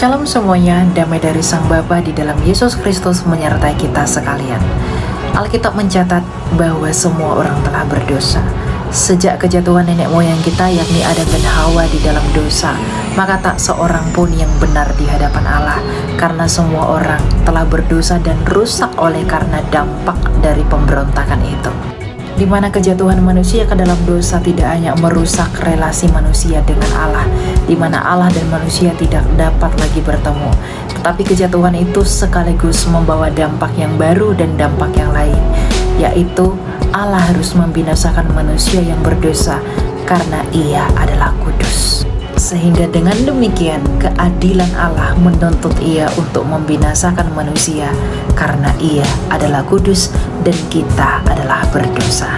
Shalom semuanya, damai dari Sang Bapa di dalam Yesus Kristus menyertai kita sekalian. Alkitab mencatat bahwa semua orang telah berdosa. Sejak kejatuhan nenek moyang kita yakni Adam dan Hawa di dalam dosa, maka tak seorang pun yang benar di hadapan Allah, karena semua orang telah berdosa dan rusak oleh karena dampak dari pemberontakan itu. Di mana kejatuhan manusia ke dalam dosa tidak hanya merusak relasi manusia dengan Allah, di mana Allah dan manusia tidak dapat lagi bertemu, tetapi kejatuhan itu sekaligus membawa dampak yang baru dan dampak yang lain, yaitu Allah harus membinasakan manusia yang berdosa karena Ia adalah kudus. Sehingga dengan demikian keadilan Allah menuntut Ia untuk membinasakan manusia karena Ia adalah kudus dan kita adalah berdosa.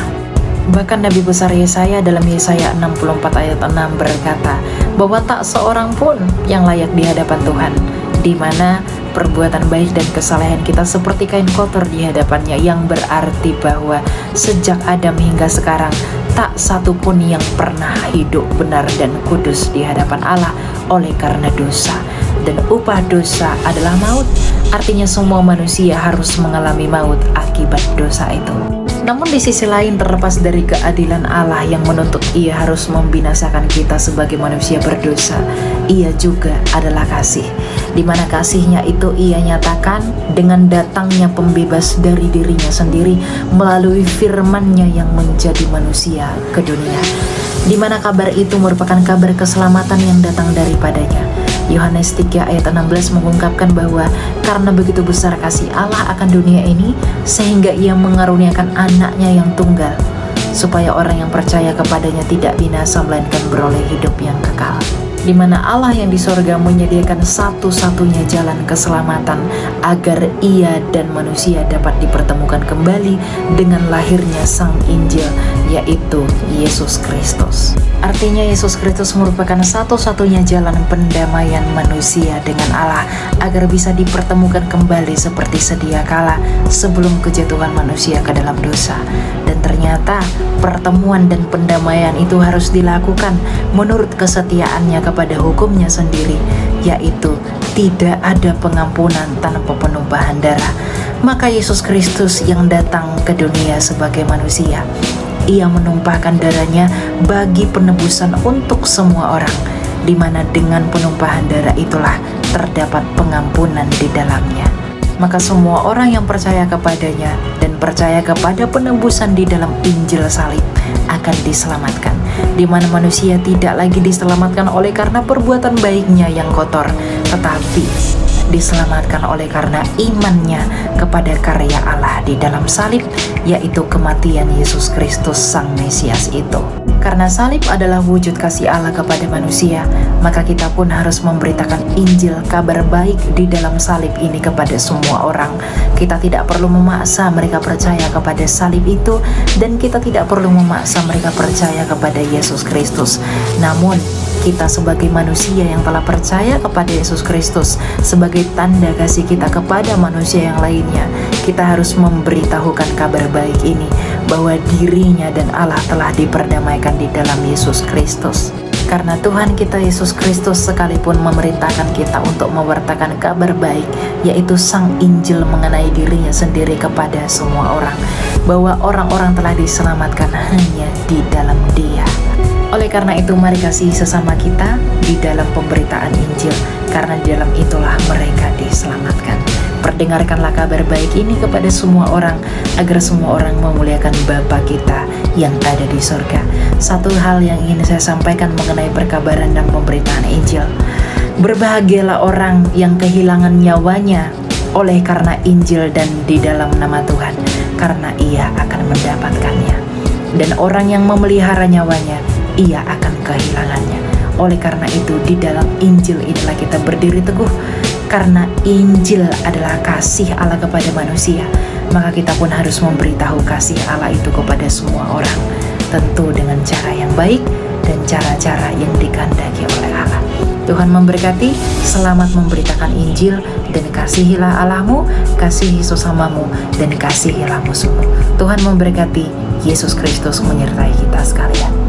Bahkan Nabi besar Yesaya dalam Yesaya 64 ayat 6 berkata bahwa tak seorang pun yang layak di hadapan Tuhan, di mana perbuatan baik dan kesalehan kita seperti kain kotor di hadapannya, yang berarti bahwa sejak Adam hingga sekarang tak satu pun yang pernah hidup benar dan kudus di hadapan Allah oleh karena dosa. Dan upah dosa adalah maut, artinya semua manusia harus mengalami maut akibat dosa itu. Namun di sisi lain, terlepas dari keadilan Allah yang menuntut Ia harus membinasakan kita sebagai manusia berdosa, Ia juga adalah kasih, di mana kasih-Nya itu Ia nyatakan dengan datangnya pembebas dari dirinya sendiri melalui firman-Nya yang menjadi manusia ke dunia, di mana kabar itu merupakan kabar keselamatan yang datang daripadanya. Yohanes 3 ayat 16 mengungkapkan bahwa karena begitu besar kasih Allah akan dunia ini, sehingga Ia mengaruniakan anaknya yang tunggal, supaya orang yang percaya kepadanya tidak binasa melainkan beroleh hidup yang kekal. Di mana Allah yang di sorga menyediakan satu-satunya jalan keselamatan agar Ia dan manusia dapat dipertemukan kembali dengan lahirnya Sang Injil, yaitu Yesus Kristus. Artinya Yesus Kristus merupakan satu-satunya jalan pendamaian manusia dengan Allah agar bisa dipertemukan kembali seperti sedia kala sebelum kejatuhan manusia ke dalam dosa. Dan ternyata pertemuan dan pendamaian itu harus dilakukan menurut kesetiaannya kepada hukumnya sendiri, yaitu tidak ada pengampunan tanpa penumpahan darah. Maka Yesus Kristus yang datang ke dunia sebagai manusia, Ia menumpahkan darahnya bagi penebusan untuk semua orang, di mana dengan penumpahan darah itulah terdapat pengampunan di dalamnya. Maka semua orang yang percaya kepadanya dan percaya kepada penebusan di dalam Injil salib akan diselamatkan, di mana manusia tidak lagi diselamatkan oleh karena perbuatan baiknya yang kotor, tetapi diselamatkan oleh karena imannya kepada karya Allah di dalam salib, yaitu kematian Yesus Kristus Sang Mesias itu. Karena salib adalah wujud kasih Allah kepada manusia, maka kita pun harus memberitakan Injil, kabar baik di dalam salib ini kepada semua orang. Kita tidak perlu memaksa mereka percaya kepada salib itu, dan kita tidak perlu memaksa mereka percaya kepada Yesus Kristus. Namun kita sebagai manusia yang telah percaya kepada Yesus Kristus, sebagai tanda kasih kita kepada manusia yang lainnya, kita harus memberitahukan kabar baik ini bahwa dirinya dan Allah telah diperdamaikan di dalam Yesus Kristus. Karena Tuhan kita Yesus Kristus sekalipun memerintahkan kita untuk mewartakan kabar baik, yaitu Sang Injil mengenai dirinya sendiri kepada semua orang, bahwa orang-orang telah diselamatkan hanya di dalam Dia. Oleh karena itu, mari kasih sesama kita di dalam pemberitaan Injil, karena di dalam itulah mereka diselamatkan. Perdengarkanlah kabar baik ini kepada semua orang, agar semua orang memuliakan Bapa kita yang ada di sorga. Satu hal yang ingin saya sampaikan mengenai perkabaran dan pemberitaan Injil: berbahagialah orang yang kehilangan nyawanya oleh karena Injil dan di dalam nama Tuhan, karena ia akan mendapatkannya. Dan orang yang memelihara nyawanya, ia akan kehilangannya. Oleh karena itu, di dalam Injil inilah kita berdiri teguh, karena Injil adalah kasih Allah kepada manusia. Maka kita pun harus memberitahu kasih Allah itu kepada semua orang, tentu dengan cara yang baik dan cara-cara yang dikehendaki oleh Allah. Tuhan memberkati. Selamat memberitakan Injil, dan kasihilah Allahmu, kasihi sesamamu, dan kasihilah musuhmu. Tuhan memberkati. Yesus Kristus menyertai kita sekalian.